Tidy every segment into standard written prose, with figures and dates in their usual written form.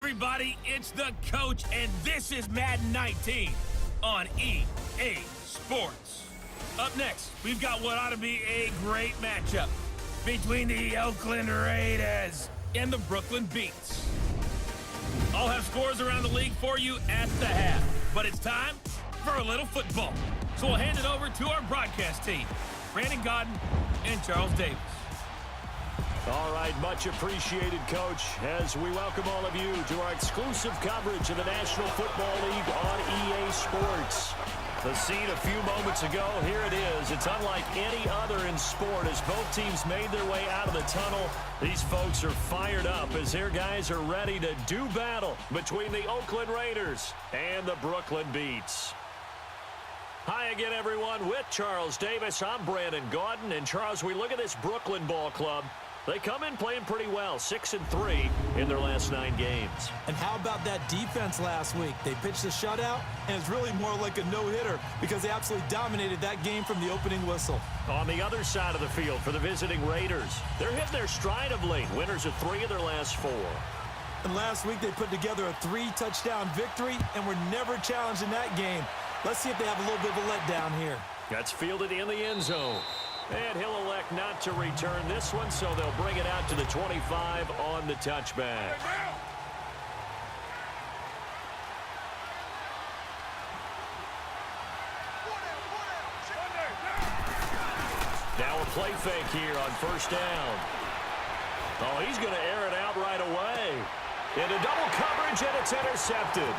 everybody? It's the coach, and this is Madden 19 on EA Sports. Up next, we've got what ought to be a great matchup between the Oakland Raiders and the Brooklyn Beats. I'll have scores around the league for you at the half, but it's time for a little football. So we'll hand it over to our broadcast team, Brandon Gaudin and Charles Davis. All right, much appreciated, Coach, as we welcome all of you to our exclusive coverage of the National Football League on EA Sports. The scene a few moments ago, here it is. It's unlike any other in sport as both teams made their way out of the tunnel. These folks are fired up as their guys are ready to do battle between the Oakland Raiders and the Brooklyn Beats. Hi again, everyone. With Charles Davis, I'm Brandon Gaudin. And Charles, we look at this Brooklyn ball club. They come in playing pretty well, 6-3 in their last 9 games. And how about that defense last week? They pitched a shutout, and it's really more like a no-hitter because they absolutely dominated that game from the opening whistle. On the other side of the field for the visiting Raiders, they're hitting their stride of late, winners of 3 of their last 4. And last week they put together a 3-touchdown victory, and were never challenged in that game. Let's see if they have a little bit of a letdown here. That's fielded in the end zone. And he'll elect not to return this one, so they'll bring it out to the 25 on the touchback. Now a play fake here on first down. Oh, he's going to air it out right away. Into double coverage, and it's intercepted.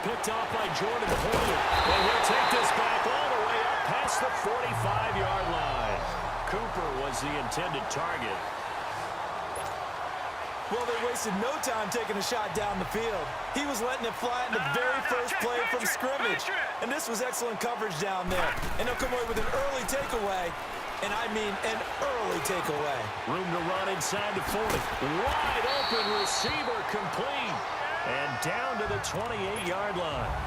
Picked off by Jordan Poyer. And he'll take this back all the way up past the 45-yard line. Cooper was the intended target. Well, they wasted no time taking a shot down the field. He was letting it fly in the very first play from scrimmage. And this was excellent coverage down there. And they'll come away with an early takeaway. And I mean an early takeaway. Room to run inside the 40. Wide open receiver complete. And down to the 28-yard line.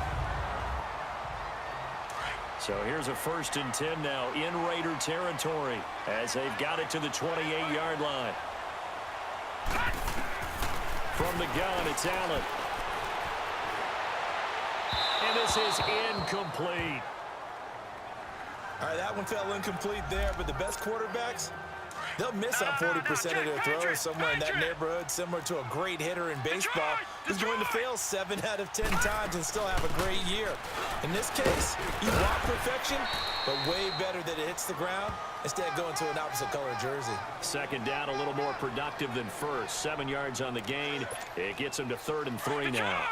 So here's a 1st and 10 now in Raider territory as they've got it to the 28-yard line. From the gun, it's Allen. And this is incomplete. All right, that one fell incomplete there, but the best quarterbacks, they'll miss on 40% of their throws. Somewhere in that neighborhood, similar to a great hitter in baseball, who's going to fail 7 out of 10 times and still have a great year. In this case, you want perfection, but way better that it hits the ground instead of going to an opposite color jersey. 2nd down, a little more productive than first. 7 yards on the gain. It gets them to 3rd and 3 now.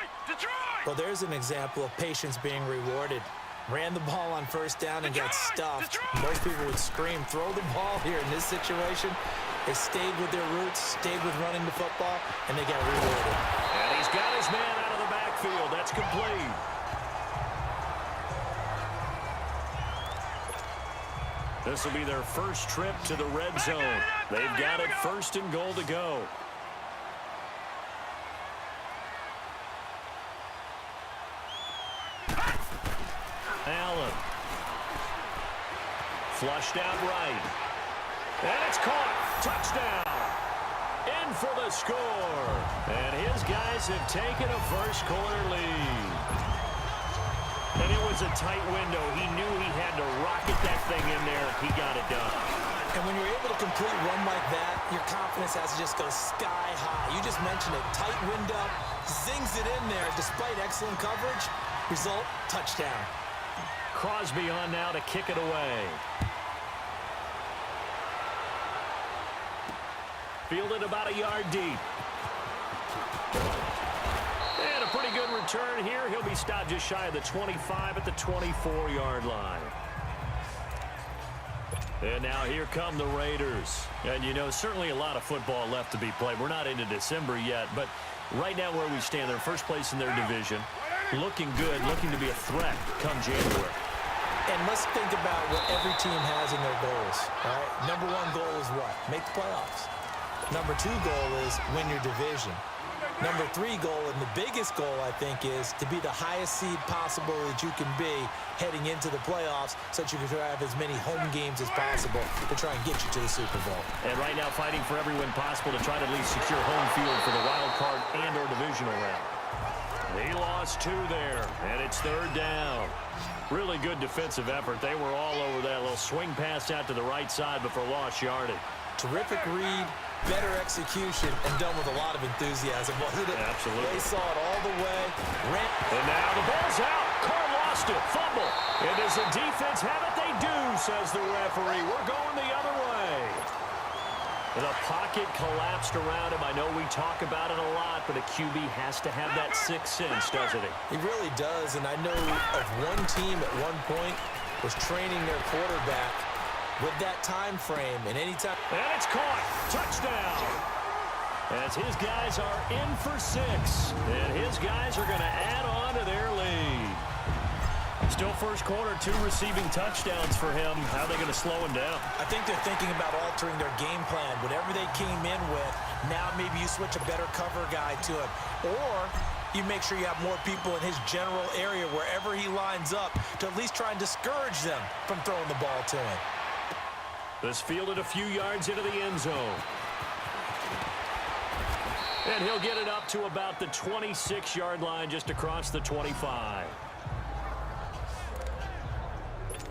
Well, there's an example of patience being rewarded. Ran the ball on 1st down and got stuffed. Most people would scream, throw the ball here in this situation. They stayed with their roots, stayed with running the football, and they got rewarded. And he's got his man out of the backfield. That's complete. This will be their first trip to the red zone. They've got it 1st and goal to go. Allen. Flushed out right. And it's caught. Touchdown. In for the score. And his guys have taken a first-quarter lead. And it was a tight window. He knew he had to rocket that thing in there. He got it done. And when you're able to complete a run like that, your confidence has to just go sky high. You just mentioned it. Tight window. Zings it in there despite excellent coverage. Result, touchdown. Crosby on now to kick it away. Fielded about a yard deep. And a pretty good return here. He'll be stopped just shy of the 25 at the 24-yard line. And now here come the Raiders. And, you know, certainly a lot of football left to be played. We're not into December yet, but right now where we stand, they're first place in their division. Looking good, looking to be a threat come January. And let's think about what every team has in their goals. All right? Number 1 goal is what? Make the playoffs. Number 2 goal is win your division. Number 3 goal, and the biggest goal, I think, is to be the highest seed possible that you can be heading into the playoffs so that you can have as many home games as possible to try and get you to the Super Bowl. And right now fighting for every win possible to try to at least secure home field for the wild card and or divisional round. He lost 2 there, and it's 3rd down. Really good defensive effort. They were all over that little swing pass out to the right side before lost yardage. Terrific read, better execution, and done with a lot of enthusiasm, wasn't it? Absolutely. They saw it all the way. And now the ball's out. Carr lost it. Fumble. And does the defense have it? They do, says the referee. We're going the other way. The pocket collapsed around him. I know we talk about it a lot, but a QB has to have that sixth sense, doesn't he? He really does, and I know of one team at one point was training their quarterback with that time frame, and anytime. And it's caught. Touchdown. As his guys are in for 6, and his guys are going to add on to their lead. Still first quarter, 2 receiving touchdowns for him. How are they going to slow him down? I think they're thinking about altering their game plan. Whatever they came in with, now maybe you switch a better cover guy to him. Or you make sure you have more people in his general area wherever he lines up to at least try and discourage them from throwing the ball to him. This fielded a few yards into the end zone. And he'll get it up to about the 26-yard line just across the 25.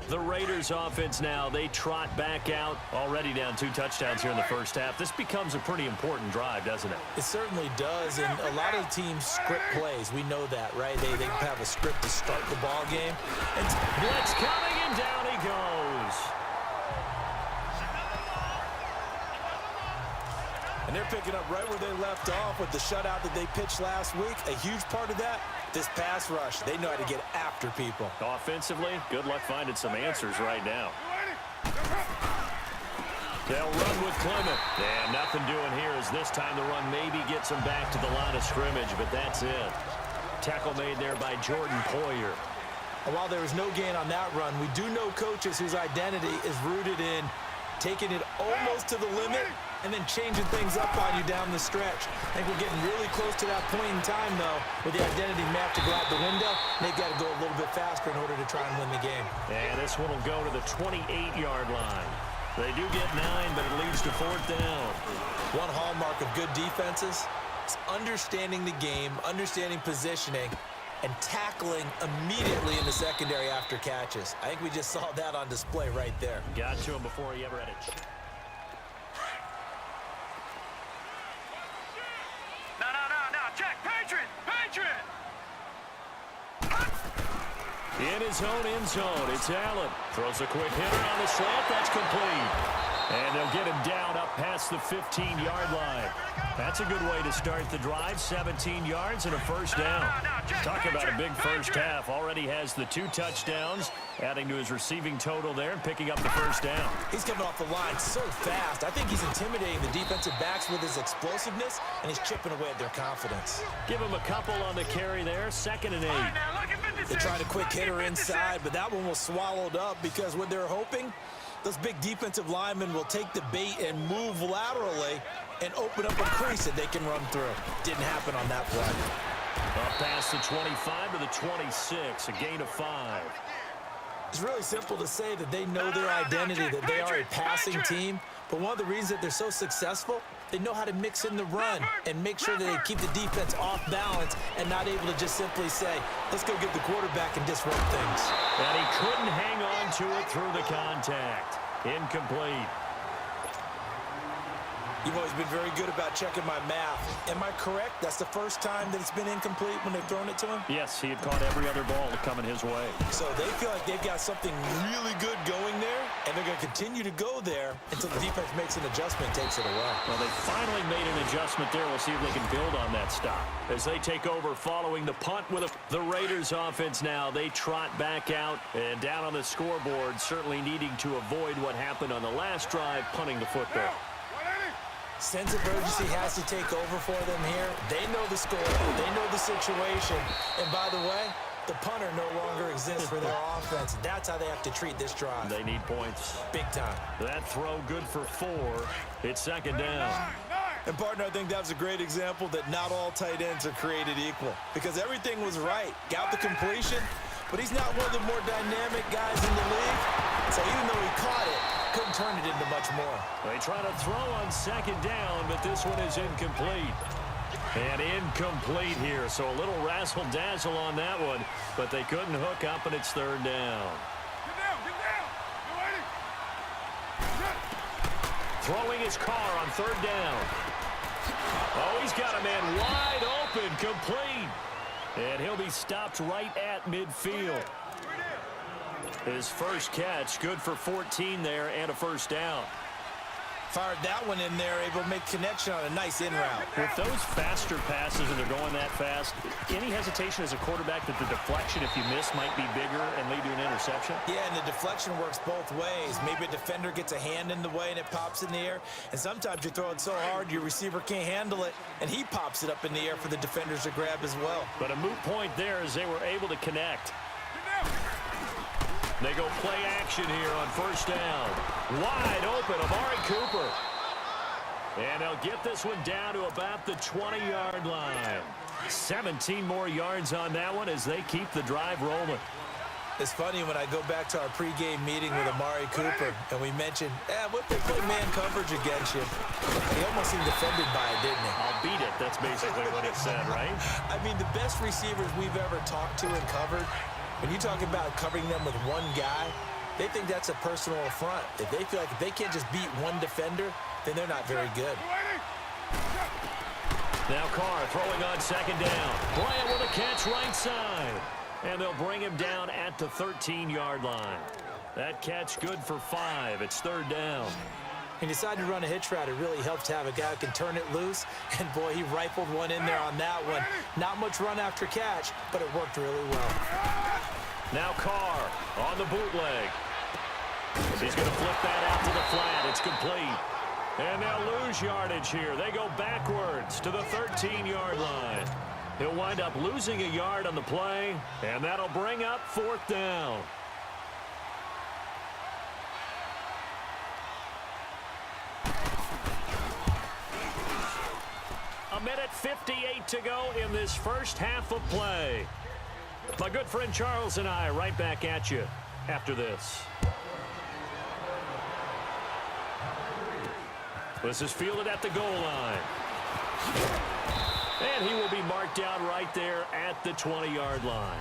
The Raiders offense now, they trot back out, already down 2 touchdowns here in the first half. This becomes a pretty important drive, doesn't it? It certainly does, and a lot of teams script plays. We know that, right? They have a script to start the ball game. And blitz coming, and down he goes. And they're picking up right where they left off with the shutout that they pitched last week. A huge part of that, this pass rush. They know how to get after people. Offensively, good luck finding some answers right now. They'll run with Clement. And nothing doing here as this time the run maybe gets them back to the line of scrimmage, but that's it. Tackle made there by Jordan Poyer. And while there was no gain on that run, we do know coaches whose identity is rooted in taking it almost to the limit and then changing things up on you down the stretch. I think we're getting really close to that point in time, though, where the identity map to go out the window. They've got to go a little bit faster in order to try and win the game. And this one will go to the 28-yard line. They do get 9, but it leads to 4th down. One hallmark of good defenses is understanding the game, understanding positioning, and tackling immediately in the secondary after catches. I think we just saw that on display right there. Got to him before he ever had it. In his own end zone, it's Allen. Throws a quick hitter on the slant. That's complete. And they'll get him down up past the 15-yard line. That's a good way to start the drive. 17 yards and a first down. Talk about a big first half. Already has the 2 touchdowns, adding to his receiving total there and picking up the first down. He's coming off the line so fast. I think he's intimidating the defensive backs with his explosiveness, and he's chipping away at their confidence. Give him a couple on the carry there. 2nd and 8. They tried a quick hitter inside, but that one was swallowed up because what they're hoping, those big defensive linemen will take the bait and move laterally and open up a crease that they can run through. Didn't happen on that play. Up past the 25 to the 26, a gain of 5. It's really simple to say that they know their identity, that they are a passing team. But one of the reasons that they're so successful, they know how to mix in the run and make sure that they keep the defense off balance and not able to just simply say, let's go get the quarterback and disrupt things. And he couldn't hang on to it through the contact. Incomplete. You've always been very good about checking my math. Am I correct? That's the first time that it's been incomplete when they've thrown it to him? Yes, he had caught every other ball coming his way. So they feel like they've got something really good going there, and they're going to continue to go there until the defense makes an adjustment, takes it away. Well, they finally made an adjustment there. We'll see if they can build on that stop. As they take over following the punt with the Raiders offense now, they trot back out and down on the scoreboard, certainly needing to avoid what happened on the last drive, punting the football. Sense of urgency has to take over for them here. They know the score. They know the situation. And by the way, the punter no longer exists for their offense. That's how they have to treat this drive. They need points. Big time. That throw good for 4. It's 2nd down. And, partner, I think that was a great example that not all tight ends are created equal because everything was right. Got the completion, but he's not one of the more dynamic guys in the league. So even though he caught it, couldn't turn it into much more. They try to throw on second down, but this one is incomplete. And incomplete here, so a little razzle-dazzle on that one, but they couldn't hook up, and it's third down. Get down, get down. You ready? Throwing his car on third down. Oh, he's got a man wide open, complete. And he'll be stopped right at midfield. His first catch, good for 14 there and a first down. Fired that one in there, able to make connection on a nice in route. With those faster passes and they're going that fast, any hesitation as a quarterback that the deflection, if you miss, might be bigger and lead to an interception? Yeah, and the deflection works both ways. Maybe a defender gets a hand in the way and it pops in the air. And sometimes you throw it so hard your receiver can't handle it, and he pops it up in the air for the defenders to grab as well. But a moot point there as they were able to connect. They go play action here on first down. Wide open, Amari Cooper. And they'll get this one down to about the 20-yard line. 17 more yards on that one as they keep the drive rolling. It's funny when I go back to our pregame meeting with Amari Cooper, and we mentioned, what they play man coverage against you. He almost seemed offended by it, didn't he? I'll beat it. That's basically what he said, right? I mean, the best receivers we've ever talked to and covered, when you talk about covering them with one guy, they think that's a personal affront. If they feel like if they can't just beat one defender, then they're not very good. Now Carr throwing on second down. Bryant with a catch right side. And they'll bring him down at the 13-yard line. That catch good for 5. It's third down. He decided to run a hitch route. It really helps to have a guy who can turn it loose. And, boy, he rifled one in there on that one. Not much run after catch, but it worked really well. Now Carr on the bootleg. He's going to flip that out to the flat. It's complete. And they'll lose yardage here. They go backwards to the 13-yard line. He'll wind up losing a yard on the play, and that'll bring up fourth down. A minute 58 to go in this first half of play. My good friend Charles and I right back at you after this. This is fielded at the goal line. And he will be marked down right there at the 20-yard line.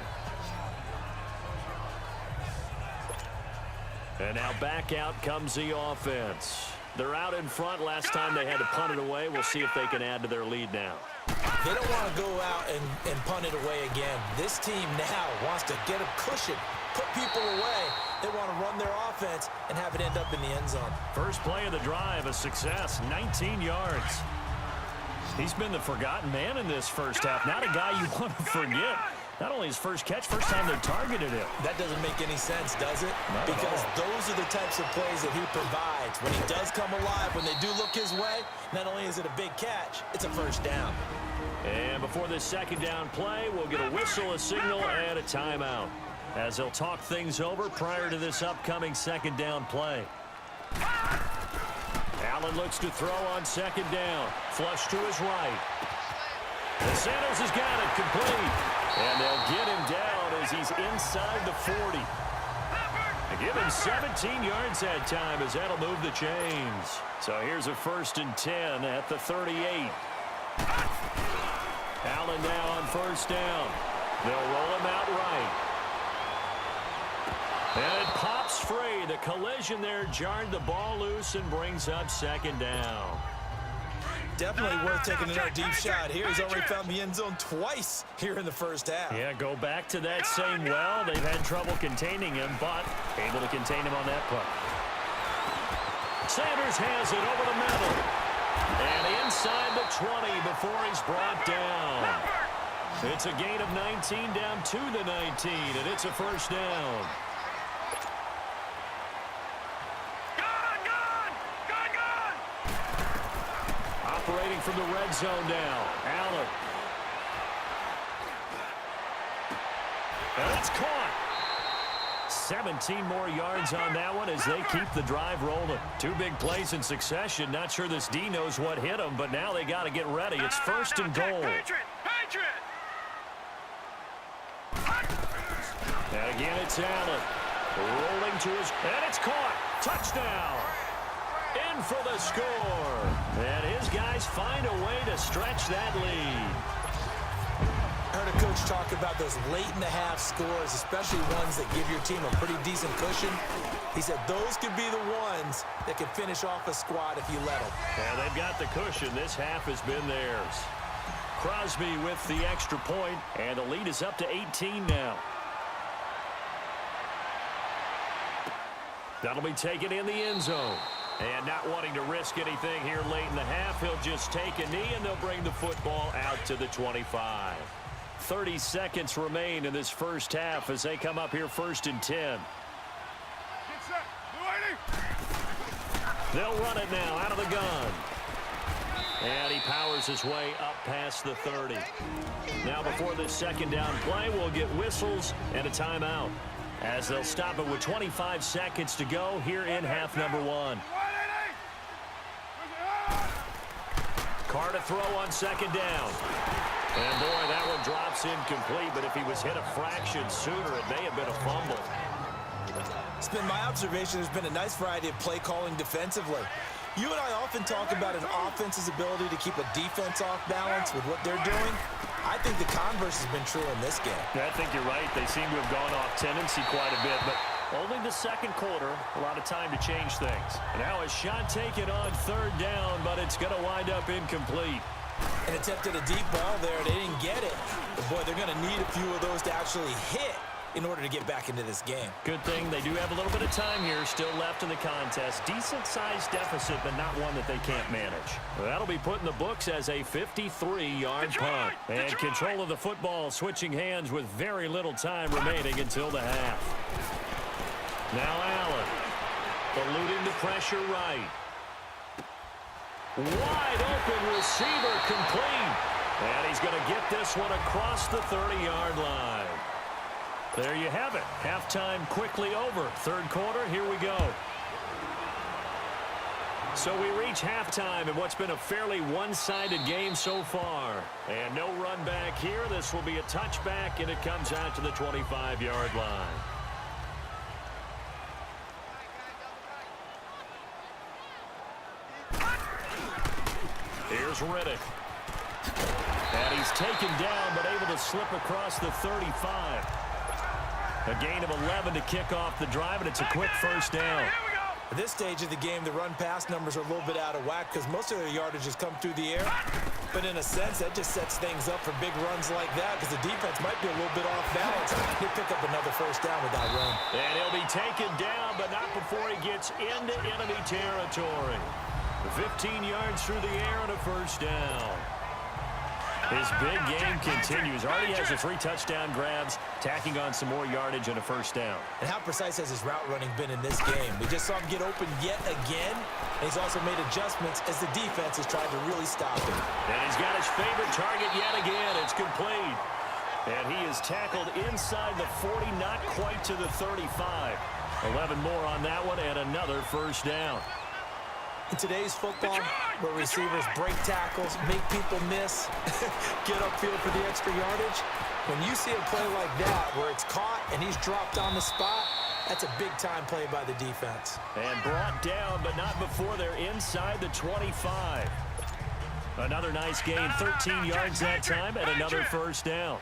And now back out comes the offense. They're out in front. Last time they had to punt it away. We'll see if they can add to their lead now. They don't want to go out and punt it away again. This team now wants to get a cushion, put people away. They want to run their offense and have it end up in the end zone. First play of the drive, a success, 19 yards. He's been the forgotten man in this first half. Not a guy you want to forget. Not only his first catch, first time they targeted him. That doesn't make any sense, does it? Not because those are the types of plays that he provides. When he does come alive, when they do look his way, not only is it a big catch, it's a first down. And before this second down play, we'll get a whistle, a signal, and a timeout, as they'll talk things over prior to this upcoming second down play. Allen looks to throw on second down. Flush to his right. And Sanders has got it complete. And they'll get him down as he's inside the 40. They give him 17 yards that time as that'll move the chains. So here's a 1st and 10 at the 38. Allen now on first down. They'll roll him out right. And it pops free. The collision there jarred the ball loose and brings up second down. Definitely worth taking another deep shot here. He's already found the end zone twice here in the first half. Yeah, go back to that same well. They've had trouble containing him, but able to contain him on that play. Sanders has it over the middle. And inside the 20 before he's brought down. It's a gain of 19 down to the 19, and it's a first down. Operating from the red zone now. Allen. And it's caught. 17 more yards on that one as they keep the drive rolling. 2 big plays in succession. Not sure this D knows what hit them, but now they got to get ready. It's first and goal. And again, it's Allen. Rolling to his, and it's caught. Touchdown. In for the score. And his guys find a way to stretch that lead. I heard a coach talk about those late-in-the-half scores, especially ones that give your team a pretty decent cushion. He said those could be the ones that could finish off a squad if you let them. Yeah, they've got the cushion. This half has been theirs. Crosby with the extra point, and the lead is up to 18 now. That'll be taken in the end zone. And not wanting to risk anything here late in the half, he'll just take a knee, and they'll bring the football out to the 25. 30 seconds remain in this first half as they come up here first and 10. Get set. They'll run it now out of the gun. And he powers his way up past the 30. Now before this second down play, we'll get whistles and a timeout, as they'll stop it with 25 seconds to go here in half number 1. Carr to throw on second down. And boy, that one drops incomplete, but if he was hit a fraction sooner, it may have been a fumble. It's been my observation there's been a nice variety of play calling defensively. You and I often talk about an offense's ability to keep a defense off balance with what they're doing. I think the converse has been true in this game. Yeah, I think you're right. They seem to have gone off tendency quite a bit, but only the second quarter, a lot of time to change things. Now a shot taken on third down, but it's going to wind up incomplete. An attempt at a deep ball there, they didn't get it. But boy, they're going to need a few of those to actually hit in order to get back into this game. Good thing they do have a little bit of time here still left in the contest. Decent-sized deficit, but not one that they can't manage. That'll be put in the books as a 53-yard punt. And control of the football switching hands with very little time remaining until the half. Now Allen, eluding the pressure right. Wide open receiver complete. And he's going to get this one across the 30-yard line. There you have it. Halftime quickly over. Third quarter, here we go. So we reach halftime in what's been a fairly one-sided game so far. And no run back here. This will be a touchback, and it comes out to the 25-yard line. Here's Riddick. And he's taken down, but able to slip across the 35. A gain of 11 to kick off the drive, and it's a quick first down. At this stage of the game, the run-pass numbers are a little bit out of whack because most of their yardage has come through the air. But in a sense, that just sets things up for big runs like that because the defense might be a little bit off balance. They pick up another first down with that run. And he'll be taken down, but not before he gets into enemy territory. 15 yards through the air and a first down. His big game continues. Already has the 3 touchdown grabs, tacking on some more yardage and a first down. And how precise has his route running been in this game? We just saw him get open yet again, and he's also made adjustments as the defense has tried to really stop him. And he's got his favorite target yet again. It's complete. And he is tackled inside the 40, not quite to the 35. 11 more on that one, and another first down. In today's football, where receivers break tackles, make people miss, get upfield for the extra yardage, when you see a play like that where it's caught and he's dropped on the spot, that's a big-time play by the defense. And brought down, but not before they're inside the 25. Another nice gain, 13 yards that time, and another first down.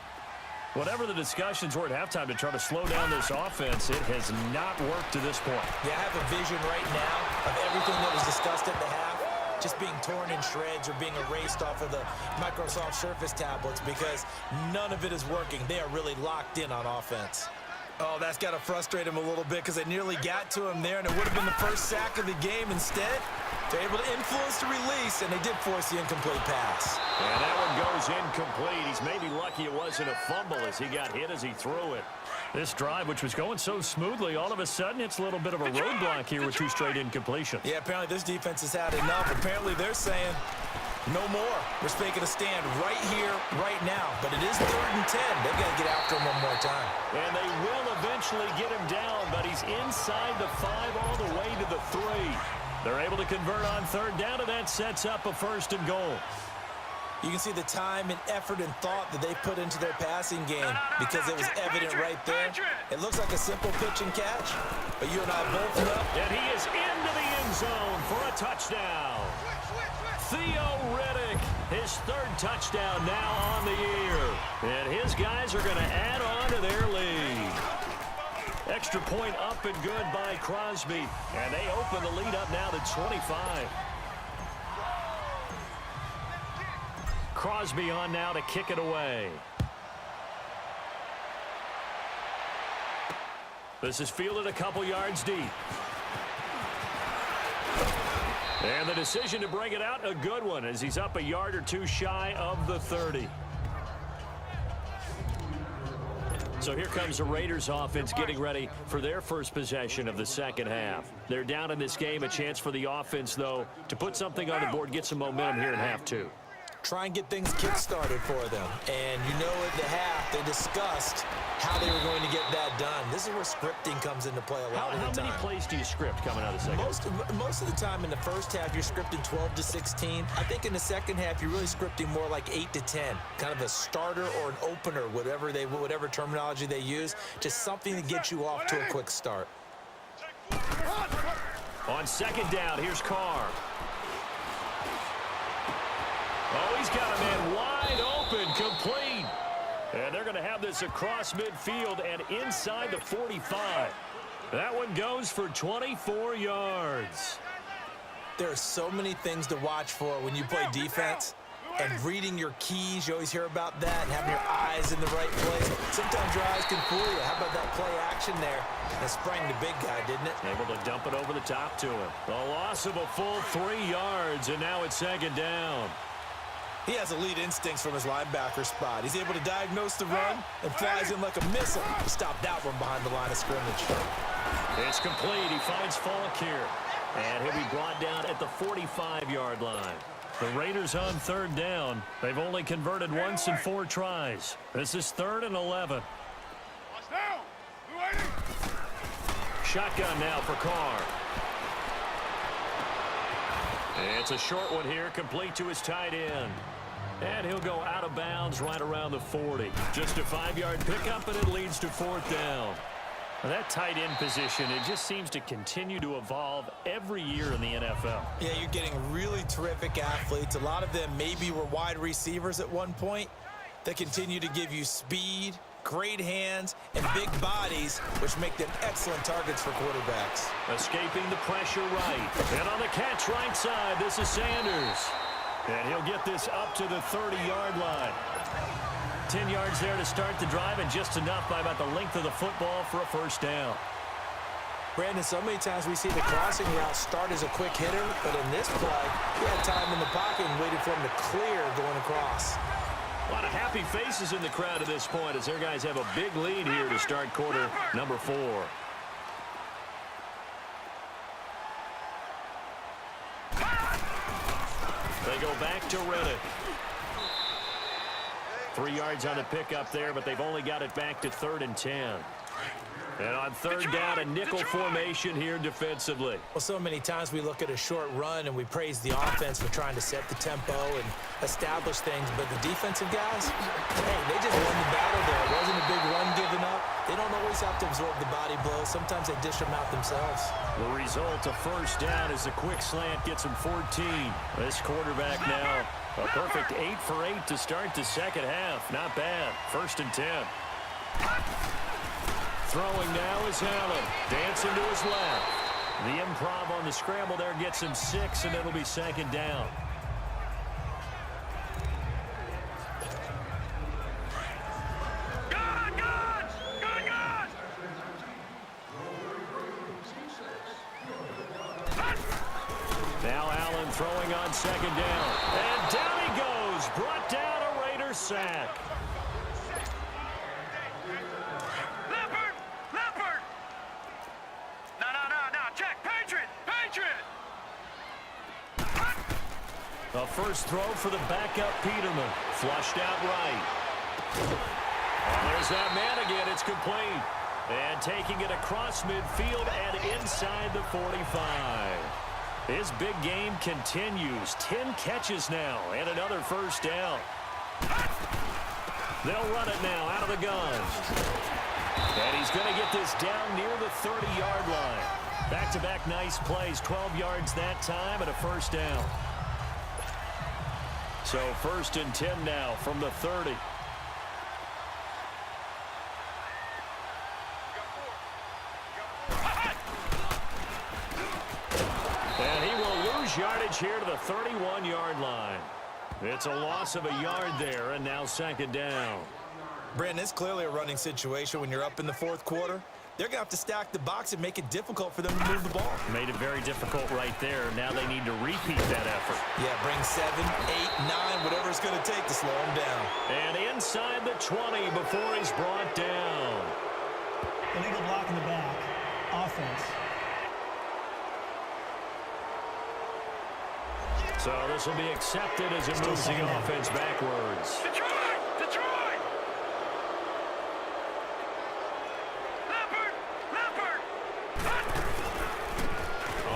Whatever the discussions were at halftime to try to slow down this offense, it has not worked to this point. Yeah, I have a vision right now of everything that was discussed at the half just being torn in shreds or being erased off of the Microsoft Surface tablets because none of it is working. They are really locked in on offense. Oh, that's got to frustrate him a little bit because they nearly got to him there, and it would have been the first sack of the game. Instead, they're able to influence the release, and they did force the incomplete pass. And that one goes incomplete. He's maybe lucky it wasn't a fumble as he got hit as he threw it. This drive, which was going so smoothly, all of a sudden it's a little bit of a roadblock here with 2 straight incompletions. Yeah, apparently this defense has had enough. Apparently they're saying, No more. We're making a stand right here, right now. But it is 3rd and 10. They've got to get after him one more time. And they will eventually get him down, but he's inside the 5 all the way to the 3. They're able to convert on 3rd down, and that sets up a 1st and goal. You can see the time and effort and thought that they put into their passing game because it was evident right there. It looks like a simple pitch and catch, but you and I both know. And he is into the end zone for a touchdown. Theo Riddick, his 3rd touchdown now on the year. And his guys are going to add on to their lead. Extra point up and good by Crosby. And they open the lead up now to 25. Crosby on now to kick it away. This is fielded a couple yards deep. And the decision to bring it out, a good one, as he's up a yard or 2 shy of the 30. So here comes the Raiders offense getting ready for their first possession of the second half. They're down in this game. A chance for the offense, though, to put something on the board, get some momentum here in half 2. Try and get things kick-started for them. And you know at the half, they discussed how they were going to get that done. This is where scripting comes into play a lot of the time. How many plays do you script coming out of the second half? Most of the time in the first half, you're scripting 12 to 16. I think in the second half, you're really scripting more like 8 to 10. Kind of a starter or an opener, whatever terminology they use. Just something to get you off to a quick start. On 2nd down, here's Carr. Oh, he's got a man wide open, complete. And they're going to have this across midfield and inside the 45. That one goes for 24 yards. There are so many things to watch for when you play defense. And reading your keys, you always hear about that, and having your eyes in the right place. Sometimes your eyes can fool you. How about that play action there? That sprang the big guy, didn't it? Able to dump it over the top to him. The loss of a full 3 yards, and now it's 2nd down. He has elite instincts from his linebacker spot. He's able to diagnose the run and flies in like a missile. Stop that one behind the line of scrimmage. It's complete. He finds Falk here. And he'll be brought down at the 45-yard line. The Raiders on 3rd down. They've only converted once in 4 tries. This is 3rd and 11. Shotgun now for Carr. It's a short one here, complete to his tight end. And he'll go out of bounds right around the 40. Just a 5-yard pickup, and it leads to 4th down. Well, that tight end position, it just seems to continue to evolve every year in the NFL. Yeah, you're getting really terrific athletes. A lot of them maybe were wide receivers at one point that continue to give you speed, great hands, and big bodies, which make them excellent targets for quarterbacks. Escaping the pressure right. And on the catch right side, this is Sanders. And he'll get this up to the 30-yard line. 10 yards there to start the drive, and just enough by about the length of the football for a 1st down. Brandon, so many times we see the crossing route start as a quick hitter, but in this play, he had time in the pocket and waited for him to clear going across. A lot of happy faces in the crowd at this point as their guys have a big lead here to start quarter number 4. They go back to Riddick. 3 yards on the pickup there, but they've only got it back to 3rd and 10. And on 3rd down, a nickel formation here defensively. Well, so many times we look at a short run and we praise the offense for trying to set the tempo and establish things, but the defensive guys, hey, they just won the battle there. It wasn't a big run given up. They don't always have to absorb the body blows. Sometimes they dish them out themselves. The result, a 1st down as the quick slant gets him 14. This quarterback now, a perfect 8 for 8 to start the second half. Not bad. 1st and 10. Throwing now is Allen. Dancing to his left. The improv on the scramble there gets him 6, and it'll be 2nd down. Now Allen throwing on 2nd down. And down he goes. Brought down a Raider sack. A first throw for the backup Peterman. Flushed out right. And there's that man again. It's complete. And taking it across midfield and inside the 45. His big game continues. 10 catches now and another first down. They'll run it now out of the gun. And he's going to get this down near the 30-yard line. Back-to-back nice plays. 12 yards that time and a first down. So 1st and 10 now from the 30. And he will lose yardage here to the 31-yard line. It's a loss of a yard there, and now 2nd down. Brandon, it's clearly a running situation when you're up in the 4th quarter. They're going to have to stack the box and make it difficult for them to move the ball. Made it very difficult right there. Now they need to repeat that effort. Yeah, bring 7, 8, 9, whatever it's going to take to slow him down. And inside the 20 before he's brought down. Illegal block in the back. Offense. So this will be accepted as it moves the offense backwards. Detroit! Detroit! Leopard!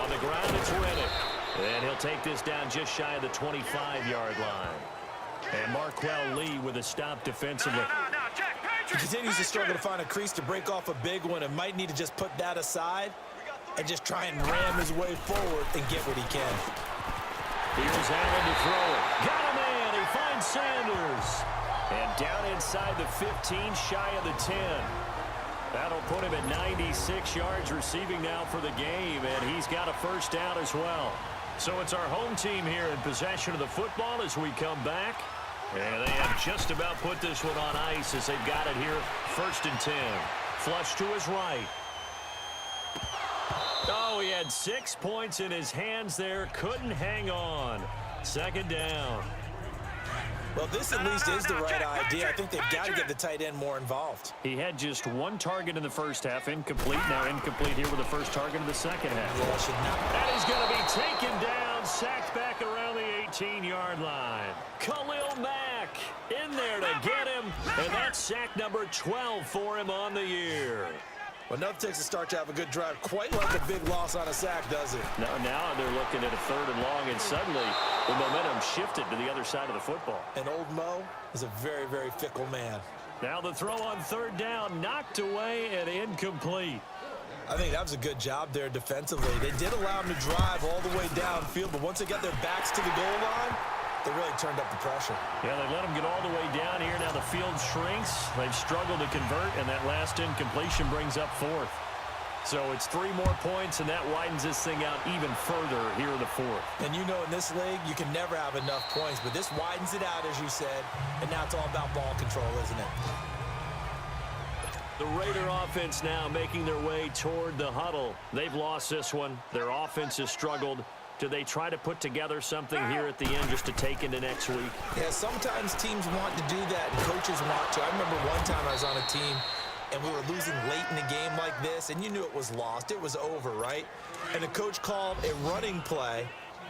On the ground, it's Riddick. And he'll take this down just shy of the 25-yard line. And Marquell Lee with a stop defensively. He continues to struggle to find a crease to break off a big one and might need to just put that aside and just try and ram his way forward and get what he can. Here's Allen to throw it. Got a man. He finds Sanders. And down inside the 15, shy of the 10. That'll put him at 96 yards receiving now for the game, and he's got a first down as well. So it's our home team here in possession of the football as we come back. And they have just about put this one on ice as they've got it here. 1st and 10. Flush to his right. Oh, he had 6 points in his hands there. Couldn't hang on. 2nd down. Well, this at least is the right idea. I think they've got to get the tight end more involved. He had just 1 target in the first half. Incomplete. Now incomplete here with the first target of the second half. Yeah, should not. That is going to be taken down. Sacked back around the 18-yard line. Khalil Mack in there to get him. And that's sack number 12 for him on the year. Well, enough takes to start to have a good drive. Quite like a big loss on a sack, does it? Now they're looking at a 3rd and long, and suddenly the momentum shifted to the other side of the football. And old Mo is a very, very fickle man. Now the throw on 3rd down, knocked away and incomplete. I think that was a good job there defensively. They did allow him to drive all the way downfield, but once they got their backs to the goal line, they really turned up the pressure. Yeah, they let them get all the way down here. Now the field shrinks. They've struggled to convert, and that last incompletion brings up 4th. So it's 3 more points, and that widens this thing out even further here in the 4th. And you know in this league, you can never have enough points, but this widens it out, as you said, and now it's all about ball control, isn't it? The Raider offense now making their way toward the huddle. They've lost this one. Their offense has struggled. Do they try to put together something here at the end just to take into next week? Yeah, sometimes teams want to do that and coaches want to. I remember one time I was on a team and we were losing late in the game like this, and you knew it was lost. It was over, right? And the coach called a running play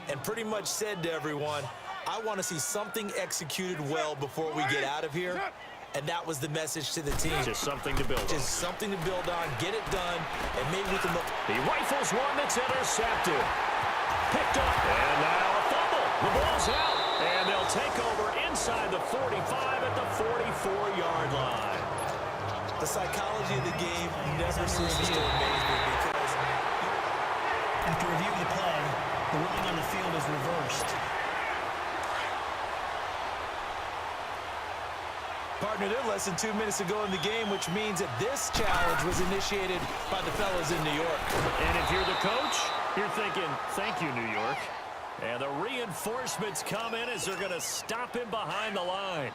and pretty much said to everyone, I want to see something executed well before we get out of here. And that was the message to the team. Just something to build on. Just something to build on, get it done, and maybe we can look. He rifles one that's intercepted. Picked up, and now a fumble. The ball's out, and they'll take over inside the 45 at the 44-yard line. The psychology of the game never ceases to amaze me because After reviewing the play, the ruling on the field is reversed. partner, they're less than 2 minutes to go in the game, which means that this challenge was initiated by the fellas in New York. And if you're the coach, you're thinking, thank you, New York. And the reinforcements come in as they're going to stop him behind the line.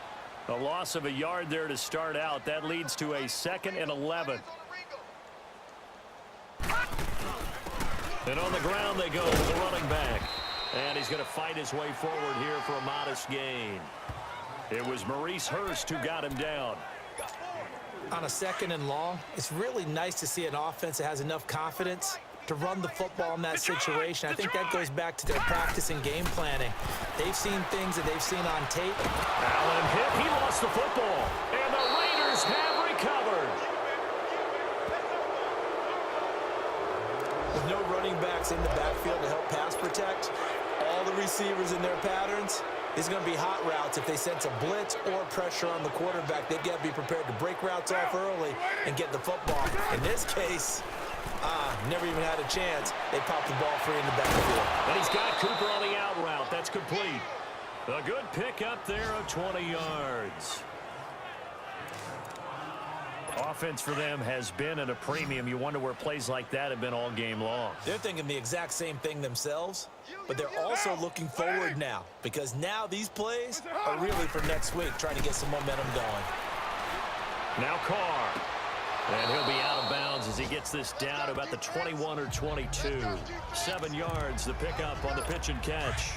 A loss of a yard there to start out. That leads to a 2nd and 11. And on the ground they go with the running back. And he's going to fight his way forward here for a modest gain. It was Maurice Hurst who got him down. On a 2nd and long, it's really nice to see an offense that has enough confidence to run the football in that situation. I think that goes back to their practice and game planning. They've seen things that they've seen on tape. Allen hit. He lost the football. And the Raiders have recovered. With no running backs in the backfield to help pass protect, all the receivers in their patterns, it's going to be hot routes. If they sense a blitz or pressure on the quarterback, they've got to be prepared to break routes off early and get the football. In this case, never even had a chance. They popped the ball free in the backfield. And he's got Cooper on the out route. That's complete. A good pick up there of 20 yards. Offense for them has been at a premium. You wonder where plays like that have been all game long. They're thinking the exact same thing themselves, but they're also looking forward now because now these plays are really for next week, trying to get some momentum going. Now Carr. And he'll be out of bounds as he gets this down to about the 21 or 22. 7 yards, the pickup on the pitch and catch.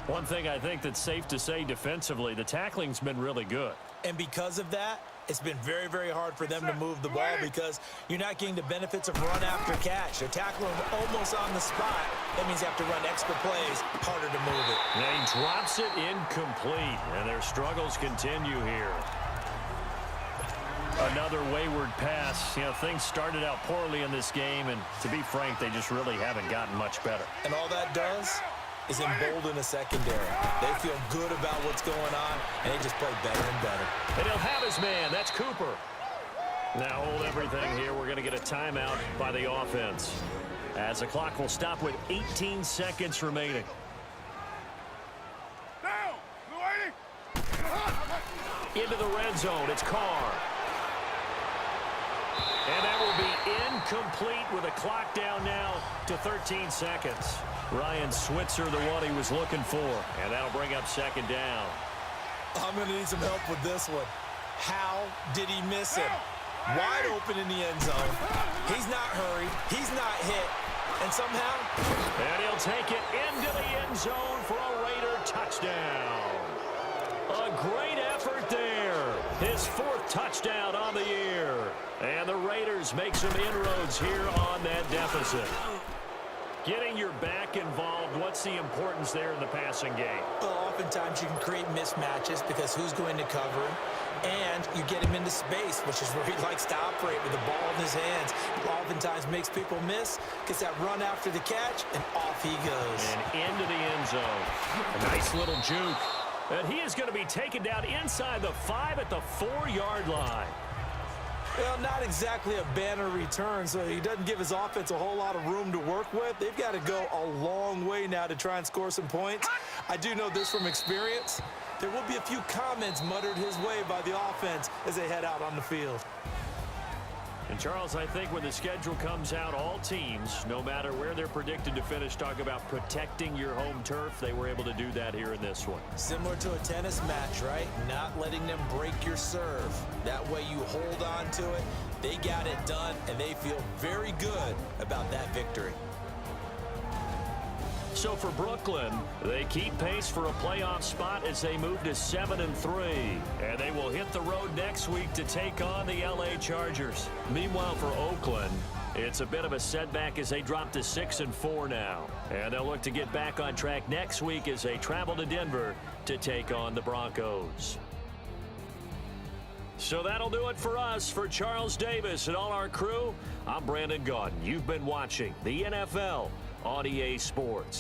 One thing I think that's safe to say defensively, the tackling's been really good. And because of that, it's been very, very hard for them to move the ball because you're not getting the benefits of run after catch. They're tackling almost on the spot. That means you have to run extra plays, harder to move it. Now he drops it incomplete, and their struggles continue here. Another wayward pass. You know, things started out poorly in this game, and to be frank, they just really haven't gotten much better. And all that does is embolden a secondary. They feel good about what's going on, and they just play better and better. And he'll have his man. That's Cooper. Now hold everything here. We're going to get a timeout by the offense, as the clock will stop with 18 seconds remaining. Into the red zone. It's Carr. And that will be incomplete with a clock down now to 13 seconds. Ryan Switzer, the one he was looking for. And that'll bring up second down. I'm going to need some help with this one. How did he miss him? Wide open in the end zone. He's not hurried. He's not hit. And somehow... And he'll take it into the end zone for a Raider touchdown. A great effort there. His 4th touchdown on the year. And the Raiders make some inroads here on that deficit. Getting your back involved, what's the importance there in the passing game? Well, oftentimes you can create mismatches because who's going to cover him? And you get him into space, which is where he likes to operate with the ball in his hands. Oftentimes makes people miss, gets that run after the catch, and off he goes. And into the end zone. A nice little juke. And he is going to be taken down inside the 5 at the 4-yard line. Well, not exactly a banner return, so he doesn't give his offense a whole lot of room to work with. They've got to go a long way now to try and score some points. I do know this from experience. There will be a few comments muttered his way by the offense as they head out on the field. And, Charles, I think when the schedule comes out, all teams, no matter where they're predicted to finish, talk about protecting your home turf. They were able to do that here in this one. Similar to a tennis match, right? Not letting them break your serve. That way you hold on to it. They got it done, and they feel very good about that victory. So for Brooklyn, they keep pace for a playoff spot as they move to 7-3. And they will hit the road next week to take on the LA Chargers. Meanwhile, for Oakland, it's a bit of a setback as they drop to 6-4 now. And they'll look to get back on track next week as they travel to Denver to take on the Broncos. So that'll do it for us. For Charles Davis and all our crew, I'm Brandon Gaudin. You've been watching the NFL on EA Sports.